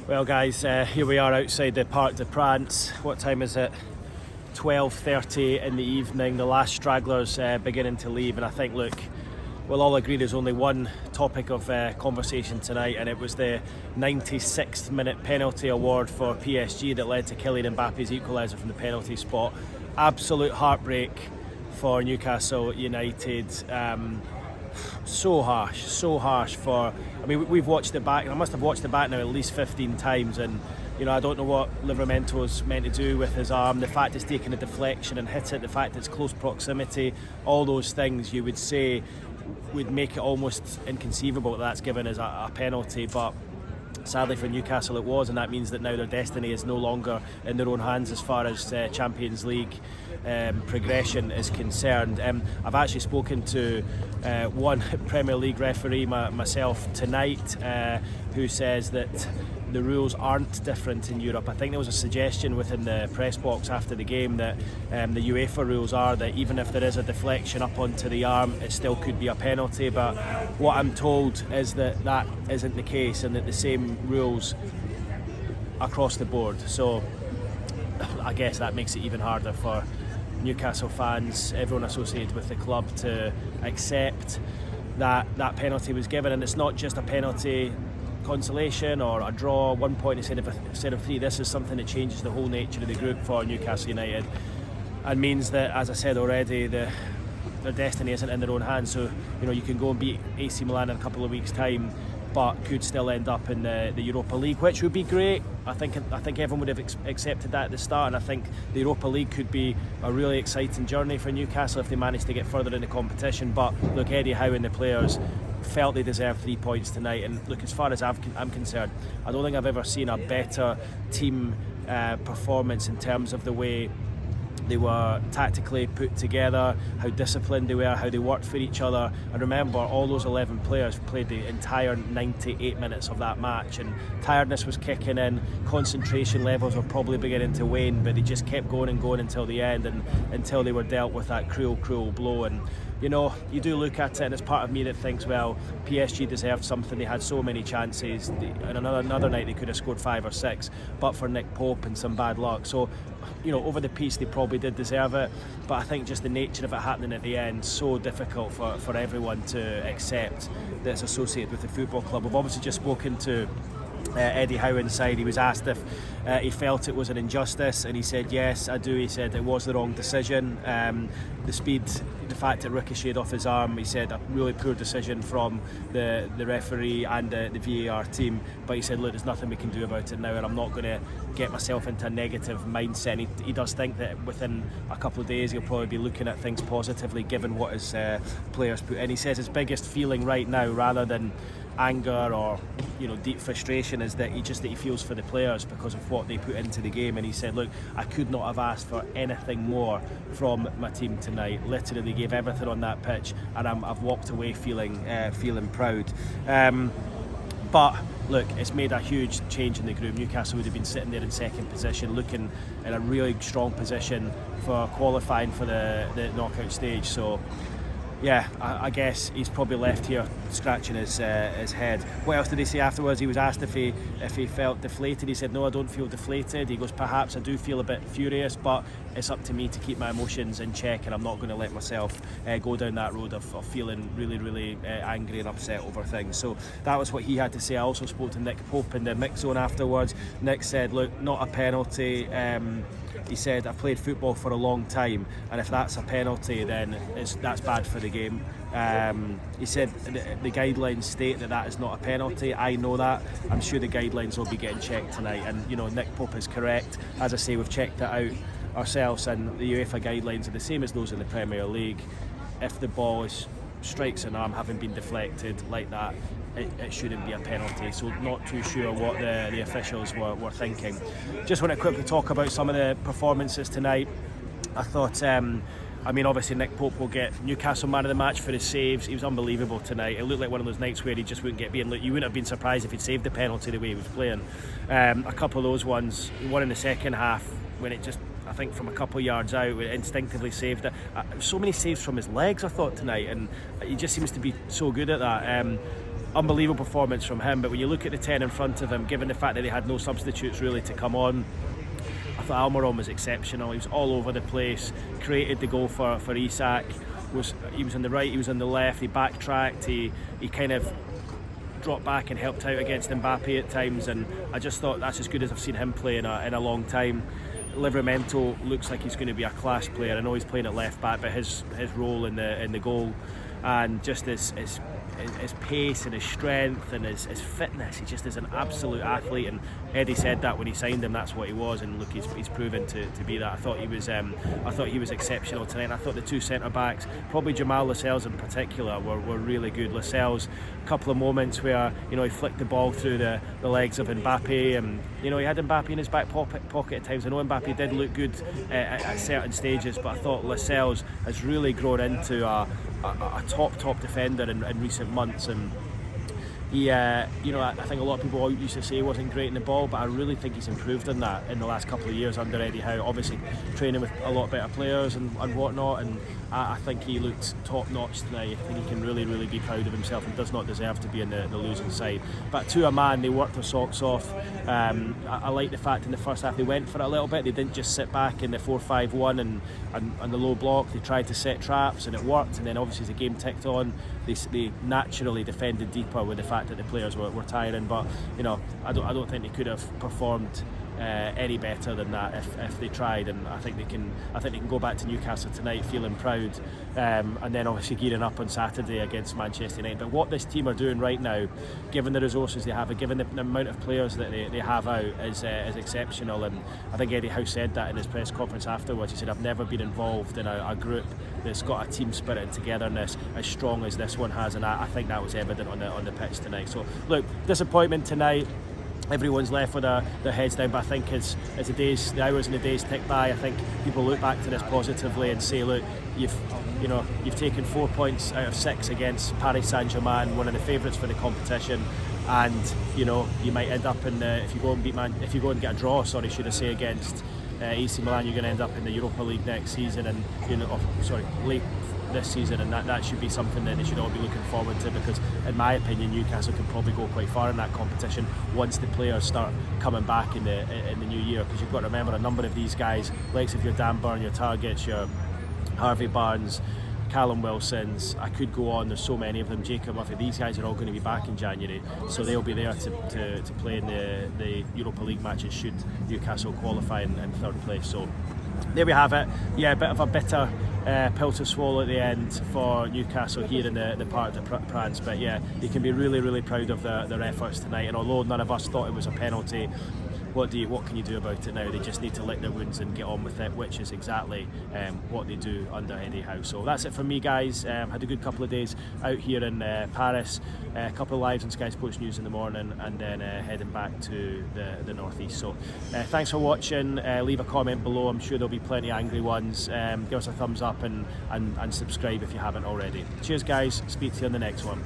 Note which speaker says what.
Speaker 1: Well guys, here we are outside the Parc des Princes. What time is it? 12:30 in the evening. The last stragglers beginning to leave, and I think, look, we'll all agree there's only one topic of conversation tonight, and it was the 96th minute penalty award for PSG that led to Kylian Mbappe's equaliser from the penalty spot. Absolute heartbreak for Newcastle United. So harsh for... I mean, we've watched it back, and I must have watched it back now at least 15 times, and I don't know what Livramento's meant to do with his arm. The fact it's taken a deflection and hit it, the fact it's close proximity, all those things you would say would make it almost inconceivable that that's given as a penalty, but sadly for Newcastle it was, and that means that now their destiny is no longer in their own hands as far as Champions League progression is concerned. I've actually spoken to one Premier League referee myself tonight who says that the rules aren't different in Europe. I think there was a suggestion within the press box after the game that the UEFA rules are that even if there is a deflection up onto the arm, it still could be a penalty, but what I'm told is that that isn't the case, and that the same rules across the board. So I guess that makes it even harder for Newcastle fans, everyone associated with the club, to accept that that penalty was given. And it's not just a penalty consolation or a draw, 1 point instead of three. This is something that changes the whole nature of the group for Newcastle United, and means that, as I said already, their destiny isn't in their own hands. So you can go and beat AC Milan in a couple of weeks' time, but could still end up in the Europa League, which would be great. I think everyone would have accepted that at the start, and I think the Europa League could be a really exciting journey for Newcastle if they manage to get further in the competition. But look, Eddie Howe and the players felt they deserved 3 points tonight, and look, as far as I'm concerned, I don't think I've ever seen a better team performance in terms of the way they were tactically put together, how disciplined they were, how they worked for each other. And remember, all those 11 players played the entire 98 minutes of that match, and tiredness was kicking in, concentration levels were probably beginning to wane, but they just kept going and going until the end, and until they were dealt with that cruel blow. And you do look at it, and it's part of me that thinks, well, PSG deserved something. They had so many chances, and another night they could have scored 5 or 6, but for Nick Pope and some bad luck. So over the piece they probably did deserve it, but I think just the nature of it happening at the end, so difficult for everyone to accept that it's associated with the football club. We've obviously just spoken to Eddie Howe inside. He was asked if he felt it was an injustice, and he said, yes, I do. He said it was the wrong decision. The speed, the fact it ricocheted off his arm, he said a really poor decision from the referee and the VAR team, but he said, look, there's nothing we can do about it now, and I'm not going to get myself into a negative mindset. And he does think that within a couple of days he'll probably be looking at things positively given what his players put in. He says his biggest feeling right now, rather than anger or deep frustration, is that he feels for the players because of what they put into the game. And he said, look, I could not have asked for anything more from my team tonight. Literally, they gave everything on that pitch, and I've walked away feeling proud. But look, it's made a huge change in the group. Newcastle would have been sitting there in second position, looking in a really strong position for qualifying for the knockout stage. So yeah, I guess he's probably left here scratching his head. What else did he say afterwards? He was asked if he felt deflated. He said, no, I don't feel deflated. He goes, perhaps I do feel a bit furious, but it's up to me to keep my emotions in check, and I'm not going to let myself go down that road of feeling really angry and upset over things. So that was what he had to say. I also spoke to Nick Pope in the mix zone afterwards. Nick said, look, not a penalty. He said, I've played football for a long time, and if that's a penalty, then that's bad for the game. He said the guidelines state that is not a penalty. I know that. I'm sure the guidelines will be getting checked tonight, and Nick Pope is correct. As I say, we've checked it out ourselves, and the UEFA guidelines are the same as those in the Premier League. If the ball strikes an arm having been deflected like that, it shouldn't be a penalty. So not too sure what the officials were thinking. Just want to quickly talk about some of the performances tonight. I thought, obviously Nick Pope will get Newcastle man of the match for his saves. He was unbelievable tonight. It looked like one of those nights where he just wouldn't get beaten. Look, you wouldn't have been surprised if he'd saved the penalty the way he was playing. A couple of those ones, one in the second half when it just, I think from a couple of yards out, we instinctively saved it. So many saves from his legs, I thought, tonight, and he just seems to be so good at that. unbelievable performance from him. But when you look at the 10 in front of him, given the fact that they had no substitutes really to come on, I thought Almiron was exceptional. He was all over the place, created the goal for Isak. He was on the right, he was on the left, he backtracked, he kind of dropped back and helped out against Mbappe at times, and I just thought that's as good as I've seen him play in a long time. Livramento looks like he's going to be a class player. I know he's playing at left back, but his role in the goal, and just his pace and his strength and his fitness, he just is an absolute athlete. And Eddie said that when he signed him, that's what he was, and look, he's proven to be that. I thought he was exceptional tonight, and I thought the two centre backs, probably Jamal Lascelles in particular, were really good. Lascelles, a couple of moments where he flicked the ball through the legs of Mbappe, and he had Mbappe in his back pocket at times. I know Mbappe did look good at certain stages, but I thought Lascelles has really grown into a top defender in recent months, and he, I think a lot of people used to say he wasn't great in the ball, but I really think he's improved on that in the last couple of years under Eddie Howe. Obviously training with a lot better players and whatnot, and I think he looked top notch tonight. I think he can really be proud of himself and does not deserve to be in the losing side. But to a man, they worked their socks off. I like the fact in the first half they went for it a little bit. They didn't just sit back in the 4-5-1 and the low block. They tried to set traps and it worked, and then obviously as the game ticked on, they naturally defended deeper with the fact that the players were tiring. But I don't think they could have performed any better than that if they tried, and I think they can go back to Newcastle tonight feeling proud, and then obviously gearing up on Saturday against Manchester United. But what this team are doing right now, given the resources they have and given the amount of players that they have out, is exceptional. And I think Eddie Howe said that in his press conference afterwards. He said, I've never been involved in a group that's got a team spirit and togetherness as strong as this one has, and I think that was evident on the pitch tonight. So look, disappointment tonight. Everyone's left with their heads down, but I think as the hours and the days tick by, I think people look back to this positively and say, look, you've taken 4 points out of 6 against Paris Saint-Germain, one of the favourites for the competition, and you might end up in if you go and get a draw, against AC Milan, you're going to end up in the Europa League next season, and late this season, and that should be something that they should all be looking forward to, because in my opinion Newcastle can probably go quite far in that competition once the players start coming back in the new year, because you've got to remember a number of these guys, likes of your Dan Burn, your Targets, your Harvey Barnes, Callum Wilsons, I could go on, there's so many of them, Jacob Murphy, these guys are all going to be back in January, so they'll be there to play in the Europa League matches should Newcastle qualify in third place. So there we have it. Yeah, a bit of a bitter pill to swallow at the end for Newcastle here in the Parc des Princes, but yeah, they can be really proud of their efforts tonight, and although none of us thought it was a penalty, what can you do about it now? They just need to lick their wounds and get on with it, which is exactly what they do under Eddie Howe. So that's it from me, guys. Had a good couple of days out here in Paris, a couple of lives on Sky Sports News in the morning, and then heading back to the northeast. So thanks for watching. Leave a comment below, I'm sure there'll be plenty of angry ones. Give us a thumbs up and subscribe if you haven't already. Cheers, guys, speak to you on the next one.